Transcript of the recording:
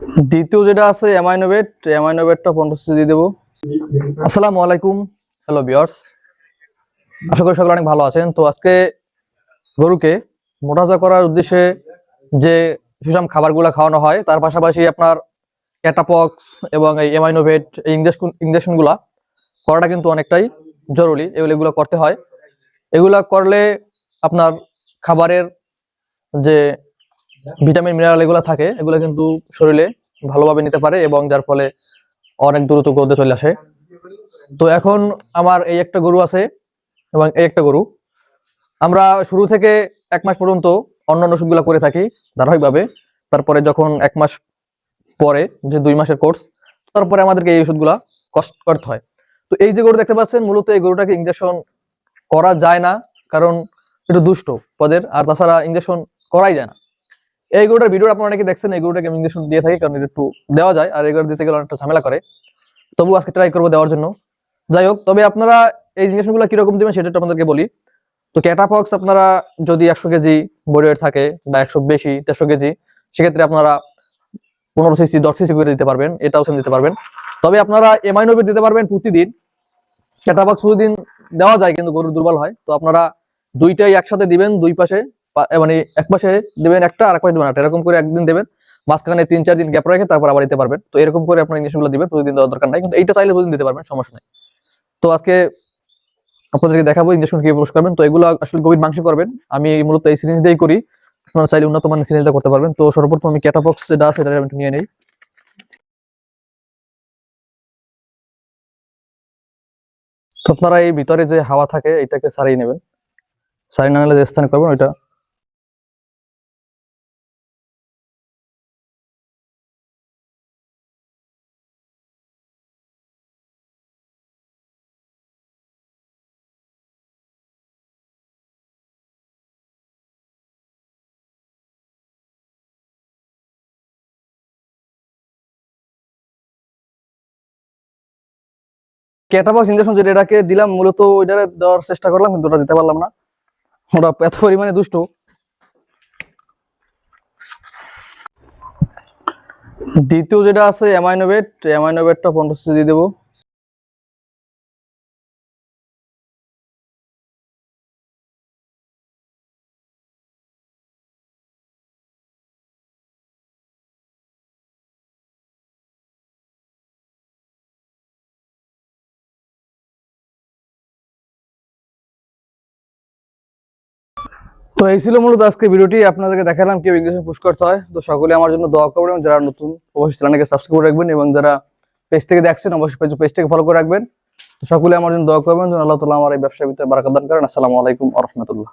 দ্বিতীয় যেটা আছে অ্যামাইনোভেটটা 50 দিয়ে দেবো। আসসালামু আলাইকুম, হ্যালো ভিউয়ার্স, আশা করি সকলে অনেক ভালো আছেন। তো আজকে গরুকে মোটাতাজা করার উদ্দেশ্যে যে সুষম খাবারগুলো খাওয়ানো হয় তার পাশাপাশি আপনার ক্যাটাপক্স এবং এই অ্যামাইনোভেট এই ইঞ্জেকশনগুলা করাটা কিন্তু অনেকটাই জরুরি। এগুলো করতে হয়। এগুলা করলে আপনার খাবারের যে ভিটামিন মিনারেল এগুলো থাকে এগুলো কিন্তু শরীরে ভালোভাবে নিতে পারে এবং যার ফলে অনেক দ্রুত গ্রোথে চলে আসে। তো এখন আমার এই একটা গরু আছে এবং এই একটা গরু আমরা শুরু থেকে 1 মাস পর্যন্ত অন্যান্য ওষুধগুলো করে থাকি ধারাবাহিকভাবে। তারপরে যখন 1 মাস পরে যে 2 মাসের কোর্স, তারপরে আমাদেরকে এই ওষুধগুলা কষ্ট করতে হয়। তো এই যে গরু দেখতে পাচ্ছেন, মূলত এই গরুটাকে ইঞ্জেকশন করা যায় না, কারণ একটু দুষ্ট পদের, আর তাছাড়া ইঞ্জেকশন করাই যায় না। এই গরুটার ভিডিও আপনারা অনেকে দেখছেন, এই গরুটাকে আমি ইঞ্জেকশন দিয়ে থাকি কারণ এটা একটু দেওয়া যায়, আর এই গরু দিতে গেলে অনেকটা ঝামেলা করে। তবু আজকে ট্রাই করবো দেওয়ার জন্য। যাই হোক, তবে আপনারা এই ইঞ্জেকশনগুলো কিরকম দিবেন সেটা একটু আপনাদেরকে বলি। তো ক্যাটাফক্স আপনারা যদি 100 কেজি বডি ওয়েট থাকে বা 100 বেশি 150 কেজি, সেক্ষেত্রে আপনারা 15 সিসি 10 সিসি করে দিতে পারবেন, এটাও সেম দিতে পারবেন। তবে আপনারা এমাইনোভেট দিতে পারবেন প্রতিদিন। ক্যাটাফক্স প্রতিদিন দেওয়া যায় কিন্তু গরু দুর্বল হয়, তো আপনারা দুইটাই একসাথে দিবেন, দুই পাশে মানে এক পাশে দিবেন একটা আর এক পাশে দিবেন একটা, এরকম করে একদিন দেবেন, মাঝখানে 3-4 দিন গ্যাপ রেখে তারপর আবার দিতে পারবেন। তো এরকম করে আপনার ইঞ্জেকশনগুলো দিবেন, প্রতিদিন দেওয়ার দরকার নাই, কিন্তু এইটা চাইলে প্রতিদিন দিতে পারবেন, সমস্যা নাই। তো আজকে আপনাদেরকে দেখাবো ইঞ্জেকশন কিভাবে পুশ করবেন। তো এগুলো আসলে গভীর মাংস করবেন, আমি মূলত এই সিরিঞ্জ দিয়েই করি। আপনারা চাইলে উন্নত মানের সিরিঞ্জটা করতে পারবেন। তো সর্বপ্রথম আমি ক্যাটাপক্স যেটা আছে এটা আমি একটু নিয়ে নেই। তো আপনারা এই ভিতরে যে হাওয়া থাকে এটাকে সারিয়ে নেবেন, সারিয়ে না নিলে যে স্থানে করবেন ওইটা। ক্যাটাপক্স ইঞ্জেকশন যেটা এটাকে দিলাম, মূলত ওইটা দেওয়ার চেষ্টা করলাম কিন্তু ওটা দিতে পারলাম না, ওরা এত পরিমাণে দুষ্ট। দ্বিতীয় যেটা আছে অ্যামাইনোভেটটা 50 দিয়ে দেবো। তো এই ছিল মূলত আজকে ভিডিওটি, আপনাদেরকে দেখালাম কিভাবে ইংলিশে পুশ করতে হয়। তো সকলে আমার জন্য দোয়া করবেন, যারা নতুন অবশ্যই চ্যানেলকে সাবস্ক্রাইব করে রাখবেন এবং যারা পেজ থেকে দেখছেন অবশ্যই পেজটাকে ফলো করে রাখবেন। তো সকলে আমার জন্য দোয়া করবেন যেন আল্লাহ তাআলা আমার এই ব্যবসার ভিতরে বারাকাত দান করেন। আসসালামু আলাইকুম ওয়া রাহমাতুল্লাহ।